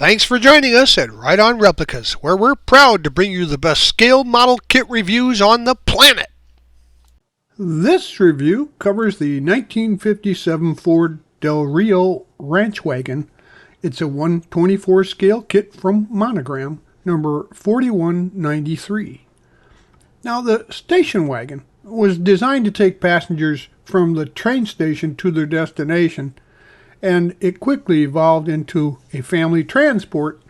Thanks for joining us at Right On Replicas, where we're proud to bring you the best scale model kit reviews on the planet. This review covers the 1957 Ford Del Rio Ranch Wagon. It's a 1/24 scale kit from Monogram, number 4193. Now, the station wagon was designed to take passengers from the train station to their destination, and it quickly evolved into a family transport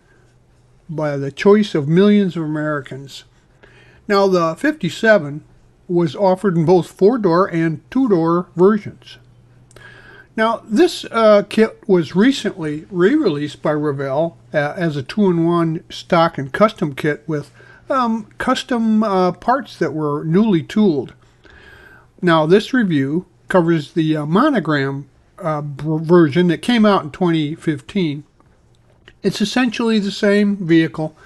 by the choice of millions of Americans. Now, the 57 was offered in both 4-door and 2-door versions. Now, this kit was recently re-released by Revell as a 2-in-1 stock and custom kit with custom parts that were newly tooled. Now, this review covers the Monogram version that came out in 2015. It's essentially the same vehicle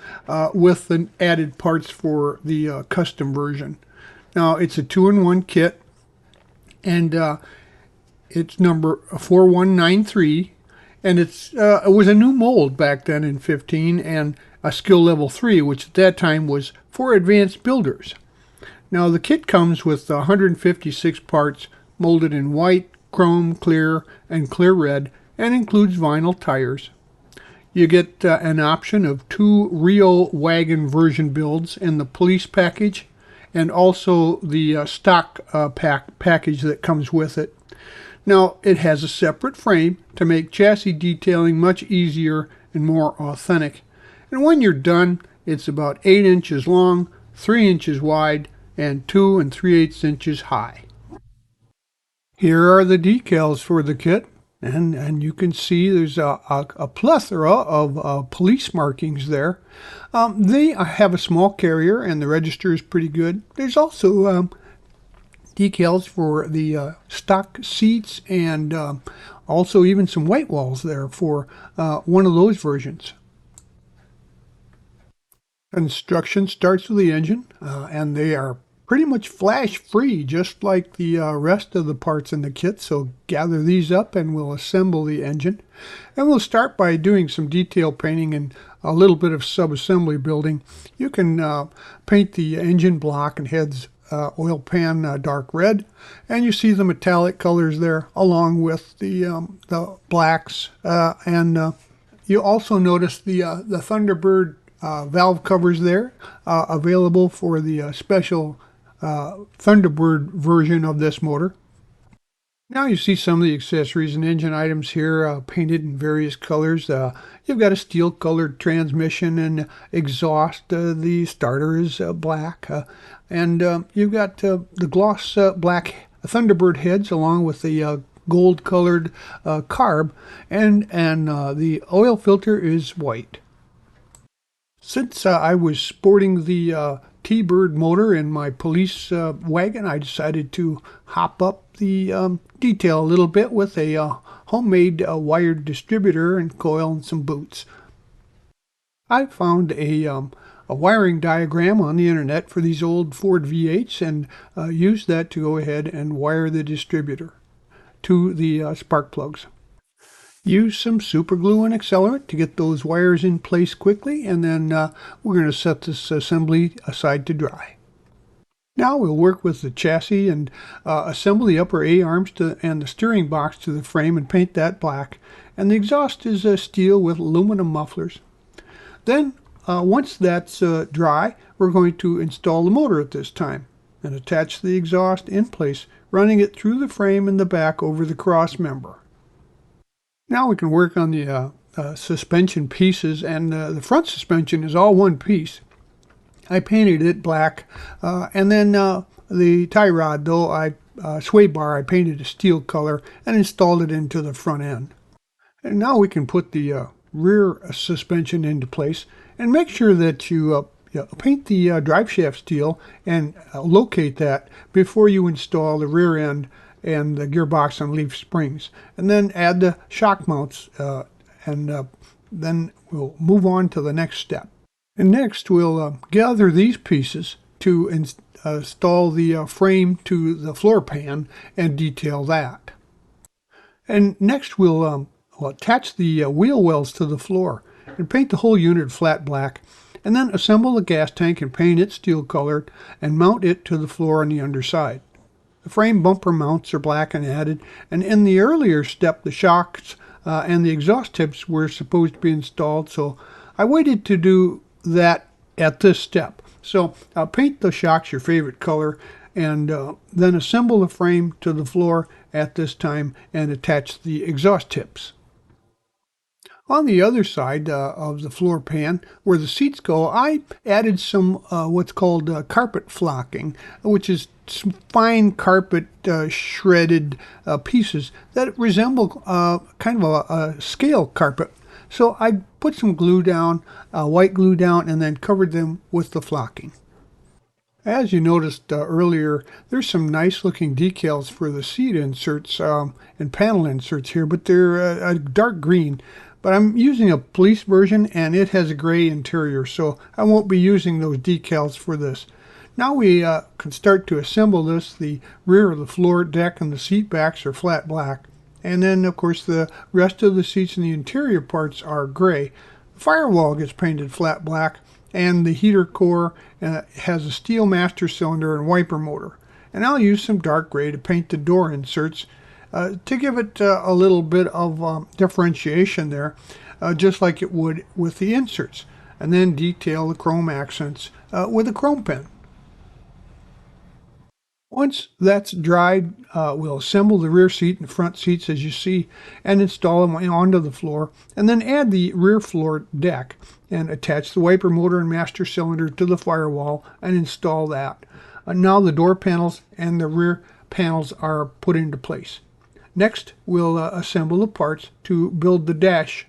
with the added parts for the custom version. Now, it's a 2-in-1 kit, and it's number 4193, and it was a new mold back then in 15 and a skill level 3, which at that time was for advanced builders. Now, the kit comes with 156 parts molded in white, chrome, clear, and clear red, and includes vinyl tires. You get an option of 2 Rio Wagon version builds in the police package, and also the stock package that comes with it. Now, it has a separate frame to make chassis detailing much easier and more authentic. And when you're done, it's about 8 inches long, 3 inches wide, and 2 3/8 inches high. Here are the decals for the kit, and you can see there's a plethora of police markings there. They have a small carrier, and the register is pretty good. There's also decals for the stock seats, and also even some white walls there for one of those versions. Construction starts with the engine, and they are pretty much flash free, just like the rest of the parts in the kit. So gather these up and we'll assemble the engine. And we'll start by doing some detail painting and a little bit of sub-assembly building. You can paint the engine block and heads oil pan dark red, and you see the metallic colors there along with the blacks, and you also notice the Thunderbird valve covers there, available for the special Thunderbird version of this motor. Now you see some of the accessories and engine items here painted in various colors. You've got a steel colored transmission and exhaust. The starter is black, and you've got the gloss black Thunderbird heads along with the gold colored carb, and the oil filter is white. Since I was sporting the T-Bird motor in my police wagon, I decided to hop up the detail a little bit with a homemade wired distributor and coil and some boots. I found a wiring diagram on the internet for these old Ford V8s and used that to go ahead and wire the distributor to the spark plugs. Use some super glue and accelerant to get those wires in place quickly, and then we're going to set this assembly aside to dry. Now we'll work with the chassis and assemble the upper A-arms and the steering box to the frame and paint that black. And the exhaust is steel with aluminum mufflers. Then once that's dry, we're going to install the motor at this time and attach the exhaust in place, running it through the frame and the back over the cross member. Now we can work on the suspension pieces, and the front suspension is all one piece. I painted it black, and then the tie rod, though, sway bar, I painted a steel color and installed it into the front end. And now we can put the rear suspension into place, and make sure that you paint the drive shaft steel and locate that before you install the rear end and the gearbox and leaf springs, and then add the shock mounts, and then we'll move on to the next step. And next we'll gather these pieces to install the frame to the floor pan and detail that. And next we'll attach the wheel wells to the floor, and paint the whole unit flat black, and then assemble the gas tank and paint it steel colored and mount it to the floor on the underside. The frame bumper mounts are black and added, and in the earlier step the shocks and the exhaust tips were supposed to be installed, so I waited to do that at this step. So paint the shocks your favorite color and then assemble the frame to the floor at this time and attach the exhaust tips. On the other side of the floor pan, where the seats go, I added some what's called carpet flocking, which is some fine carpet shredded pieces that resemble kind of a scale carpet. So I put some glue down, white glue down, and then covered them with the flocking. As you noticed earlier, there's some nice looking decals for the seat inserts and panel inserts here, but they're a dark green. But I'm using a police version and it has a gray interior, so I won't be using those decals for this. Now we can start to assemble this. The rear of the floor deck and the seat backs are flat black. And then, of course, the rest of the seats and the interior parts are gray. The firewall gets painted flat black, and the heater core has a steel master cylinder and wiper motor. And I'll use some dark gray to paint the door inserts to give it a little bit of differentiation there, just like it would with the inserts. And then detail the chrome accents with a chrome pen. Once that's dried, we'll assemble the rear seat and front seats as you see and install them onto the floor, and then add the rear floor deck and attach the wiper motor and master cylinder to the firewall and install that. Now the door panels and the rear panels are put into place. Next, we'll assemble the parts to build the dash.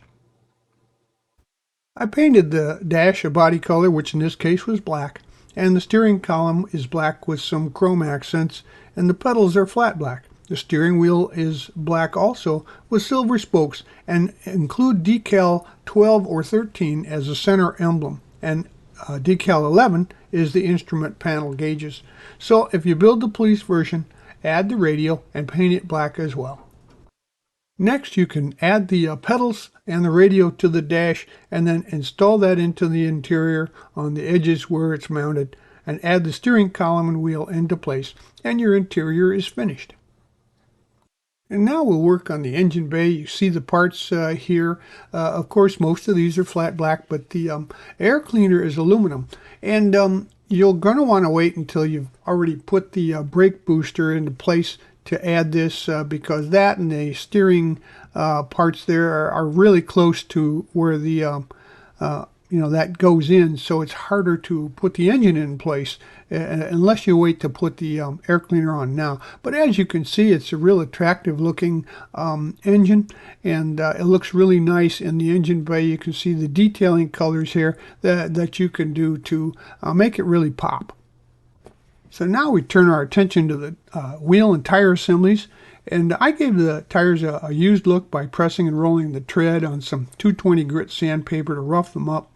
I painted the dash a body color, which in this case was black, and the steering column is black with some chrome accents, and the pedals are flat black. The steering wheel is black also with silver spokes, and include decal 12 or 13 as a center emblem, and decal 11 is the instrument panel gauges. So if you build the police version, add the radio and paint it black as well. Next, you can add the pedals and the radio to the dash and then install that into the interior on the edges where it's mounted, and add the steering column and wheel into place, and your interior is finished. And now we'll work on the engine bay. You see the parts here. Of course, most of these are flat black, but the air cleaner is aluminum. And you're going to want to wait until you've already put the brake booster into place to add this because that and the steering parts there are really close to where the that goes in, so it's harder to put the engine in place unless you wait to put the air cleaner on now. But as you can see, it's a real attractive looking engine, and it looks really nice in the engine bay. You can see the detailing colors here that you can do to make it really pop. So now we turn our attention to the wheel and tire assemblies, and I gave the tires a used look by pressing and rolling the tread on some 220 grit sandpaper to rough them up.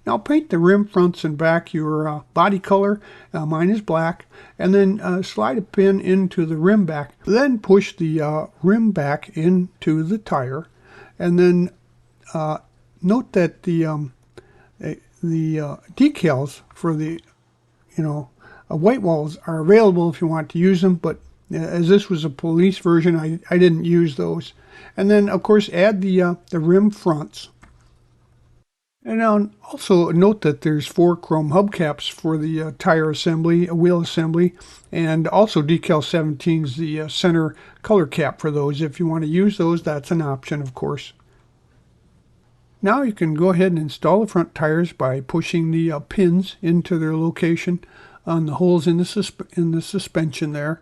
Now paint the rim fronts and back your body color, mine is black, and then slide a pin into the rim back. Then push the rim back into the tire, and then note that the decals for the white walls are available if you want to use them, but as this was a police version, I didn't use those. And then, of course, add the rim fronts. And now also note that there's 4 chrome hubcaps for the tire assembly, wheel assembly, and also decal 17 is the center color cap for those. If you want to use those, that's an option, of course. Now you can go ahead and install the front tires by pushing the pins into their location on the holes in the suspension there.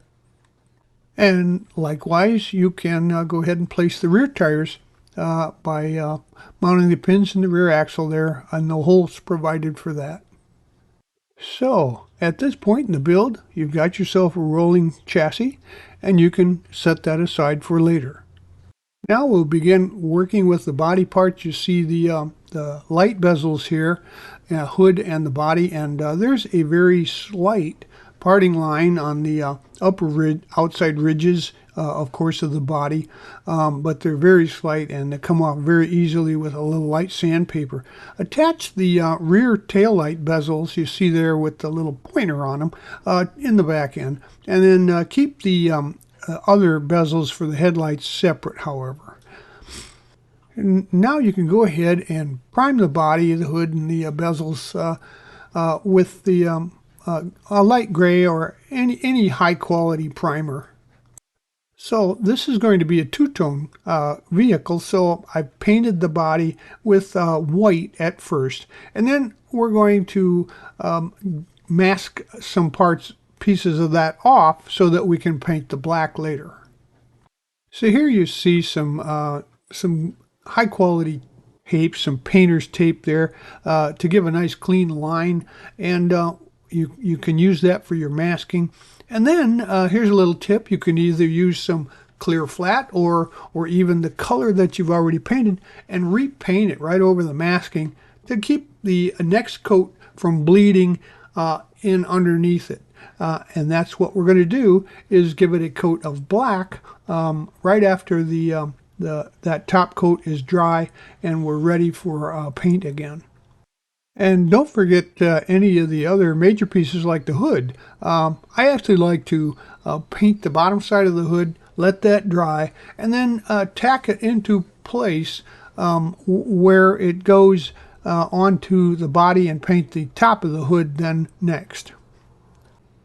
And likewise, you can go ahead and place the rear tires by mounting the pins in the rear axle there and the holes provided for that. So at this point in the build, you've got yourself a rolling chassis, and you can set that aside for later. Now we'll begin working with the body parts. You see the light bezels here, hood and the body, and there's a very slight parting line on the outside ridges, of course, of the body, but they're very slight and they come off very easily with a little light sandpaper. Attach the rear taillight bezels you see there with the little pointer on them in the back end, and then keep the other bezels for the headlights separate, however. And now you can go ahead and prime the body, the hood, and the bezels with the a light gray or any high quality primer. So this is going to be a two-tone vehicle, so I painted the body with white at first, and then we're going to mask some pieces of that off so that we can paint the black later. So here you see some high quality tape, some painter's tape there to give a nice clean line, and you can use that for your masking. And then here's a little tip. You can either use some clear flat or even the color that you've already painted and repaint it right over the masking to keep the next coat from bleeding in underneath it. And that's what we're going to do, is give it a coat of black right after that top coat is dry and we're ready for paint again. And don't forget any of the other major pieces like the hood. I actually like to paint the bottom side of the hood, let that dry, and then tack it into place where it goes onto the body, and paint the top of the hood then next.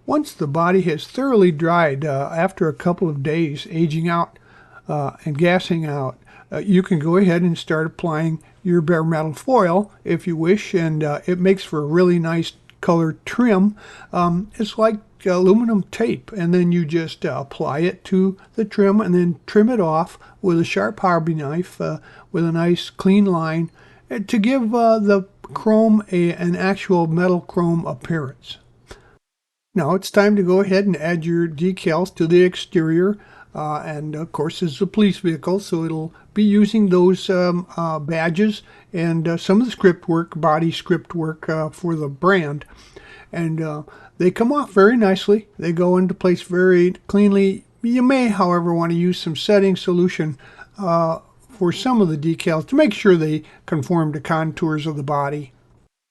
Once the body has thoroughly dried after a couple of days aging out and gassing out, you can go ahead and start applying your bare metal foil if you wish, and it makes for a really nice color trim. It's like aluminum tape, and then you just apply it to the trim and then trim it off with a sharp hobby knife with a nice clean line to give the chrome an actual metal chrome appearance. Now it's time to go ahead and add your decals to the exterior. And of course it's a police vehicle, so it'll be using those badges and some of the script work, body script work for the brand. And they come off very nicely. They go into place very cleanly. You may, however, want to use some setting solution for some of the decals to make sure they conform to contours of the body.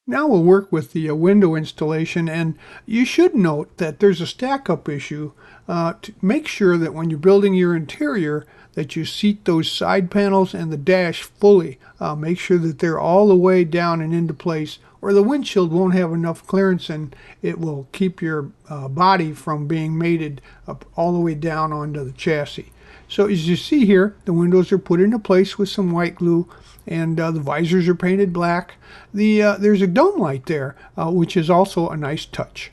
Now we'll work with the window installation, and you should note that there's a stack-up issue. To make sure that when you're building your interior that you seat those side panels and the dash fully. Make sure that they're all the way down and into place, or the windshield won't have enough clearance and it will keep your body from being mated up all the way down onto the chassis. So as you see here, the windows are put into place with some white glue, and the visors are painted black. There's a dome light there, which is also a nice touch.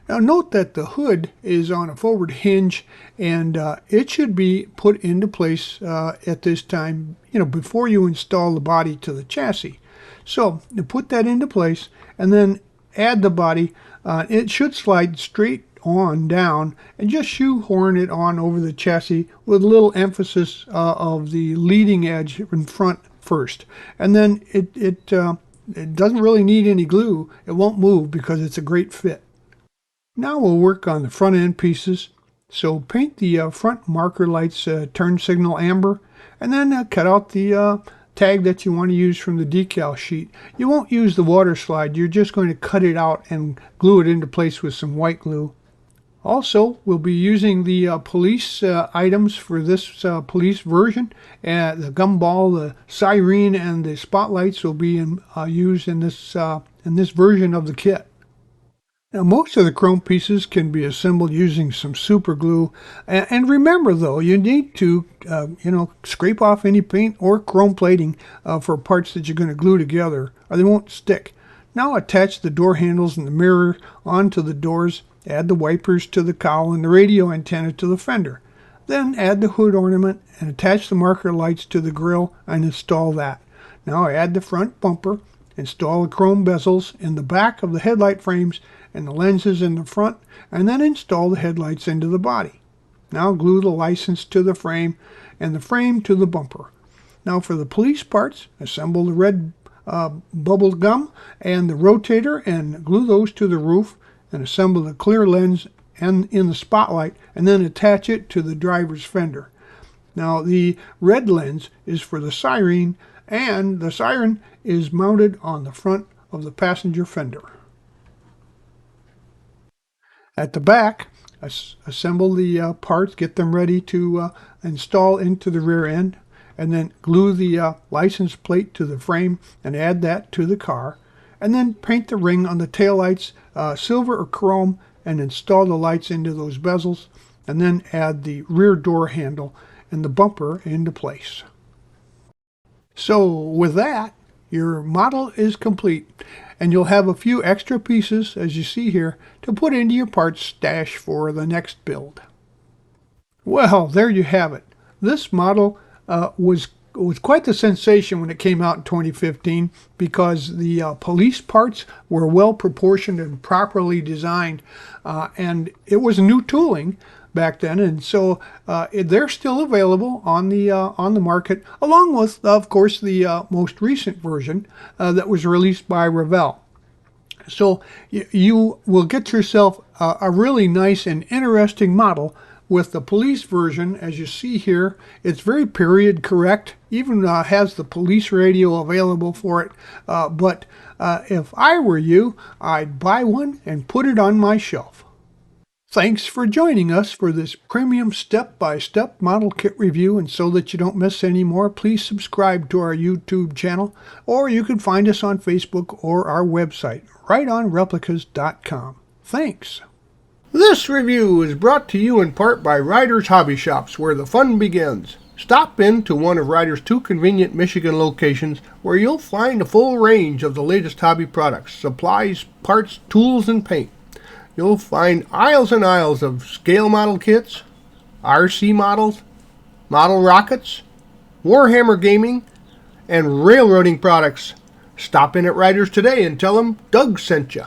Now note that the hood is on a forward hinge, and it should be put into place at this time, before you install the body to the chassis. So you put that into place and then add the body. It should slide straight on down, and just shoehorn it on over the chassis with a little emphasis of the leading edge in front first. And then it doesn't really need any glue. It won't move because it's a great fit. Now we'll work on the front end pieces. So paint the front marker lights turn signal amber, and then cut out the tag that you want to use from the decal sheet. You won't use the water slide. You're just going to cut it out and glue it into place with some white glue. Also, we'll be using the police items for this police version. The gumball, the siren, and the spotlights will be used in this version of the kit. Now, most of the chrome pieces can be assembled using some super glue. And remember, though, you need to, scrape off any paint or chrome plating for parts that you're going to glue together, or they won't stick. Now attach the door handles and the mirror onto the doors. Add the wipers to the cowl and the radio antenna to the fender. Then add the hood ornament and attach the marker lights to the grille and install that. Now add the front bumper, install the chrome bezels in the back of the headlight frames and the lenses in the front, and then install the headlights into the body. Now glue the license to the frame and the frame to the bumper. Now for the police parts, assemble the red bubble gum and the rotator and glue those to the roof. and assemble the clear lens and in the spotlight, and then attach it to the driver's fender. Now the red lens is for the siren, and the siren is mounted on the front of the passenger fender. At the back, assemble the parts, get them ready to install into the rear end, and then glue the license plate to the frame and add that to the car, and then paint the ring on the taillights silver or chrome and install the lights into those bezels, and then add the rear door handle and the bumper into place. So with that, your model is complete, and you'll have a few extra pieces, as you see here, to put into your parts stash for the next build. Well, there you have it. This model was quite the sensation when it came out in 2015 because the police parts were well proportioned and properly designed, and it was new tooling back then, and so they're still available on the market, along with, of course, the most recent version that was released by Revell. So you will get yourself a really nice and interesting model with the police version. As you see here, it's very period correct, even has the police radio available for it, but if I were you, I'd buy one and put it on my shelf. Thanks for joining us for this premium step-by-step model kit review, and so that you don't miss any more, please subscribe to our YouTube channel, or you can find us on Facebook or our website, rightonreplicas.com. Thanks. This review is brought to you in part by Ryder's Hobby Shops, where the fun begins. Stop in to one of Ryder's 2 convenient Michigan locations, where you'll find a full range of the latest hobby products, supplies, parts, tools, and paint. You'll find aisles and aisles of scale model kits, RC models, model rockets, Warhammer gaming, and railroading products. Stop in at Ryder's today and tell them Doug sent you.